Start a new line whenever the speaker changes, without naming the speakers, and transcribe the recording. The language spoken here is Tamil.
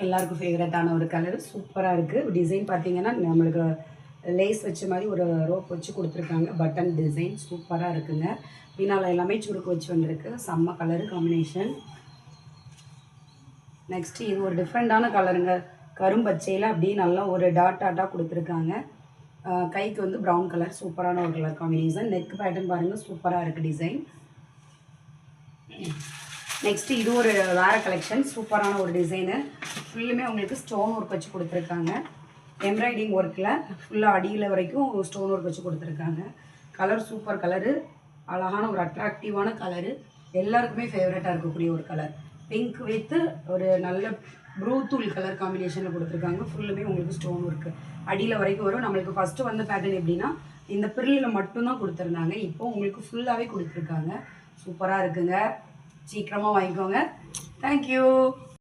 எல்லாருக்கும் ஃபேவரட்டான ஒரு கலர் சூப்பராக இருக்குது. டிசைன் பார்த்தீங்கன்னா நம்மளுக்கு லேஸ் வச்ச மாதிரி ஒரு ரோப் வச்சு கொடுத்துருக்காங்க. பட்டன் டிசைன் சூப்பராக இருக்குங்க. பின்னால் எல்லாமே சுருக்கு வச்சு வந்திருக்கு. செம்ம கலரு காம்பினேஷன். நெக்ஸ்ட்டு இது ஒரு டிஃப்ரெண்ட்டான கலருங்க. கரும்பச்சையில் அப்படியே நல்லா ஒரு டாட்டாக கொடுத்துருக்காங்க. கைக்கு வந்து ப்ரௌன் கலர் சூப்பரான ஒரு கலர் காம்பினேஷன். நெக் பேட்டர்ன் பாருங்கள் சூப்பராக இருக்குது டிசைன். நெக்ஸ்ட்டு இது ஒரு வேறு கலெக்ஷன் சூப்பரான ஒரு டிசைனு. ஃபுல்லுமே உங்களுக்கு ஸ்டோன் ஒர்க் வச்சு கொடுத்துருக்காங்க. எம்ப்ராய்டிங் ஒர்க்கில் ஃபுல்லாக அடியில் வரைக்கும் ஸ்டோன் ஒர்க் வச்சு கொடுத்துருக்காங்க. கலர் சூப்பர் கலரு, அழகான ஒரு அட்ராக்டிவான கலரு, எல்லாருக்குமே ஃபேவரட்டாக இருக்கக்கூடிய ஒரு கலர். பிங்க் வித்து ஒரு நல்ல ப்ளூ தூள் கலர் காம்பினேஷனில் கொடுத்துருக்காங்க. ஃபுல்லுமே உங்களுக்கு ஸ்டோன் ஒர்க்கு அடியில் வரைக்கும் வரும். நம்மளுக்கு ஃபஸ்ட்டு வந்த பேட்டர்ன் எப்படின்னா இந்த பிரில்லில் மட்டும்தான் கொடுத்துருந்தாங்க. இப்போ உங்களுக்கு ஃபுல்லாகவே கொடுத்துருக்காங்க. சூப்பராக இருக்குங்க. சீக்கிரமாக வாங்கிக்கோங்க. தேங்க்யூ.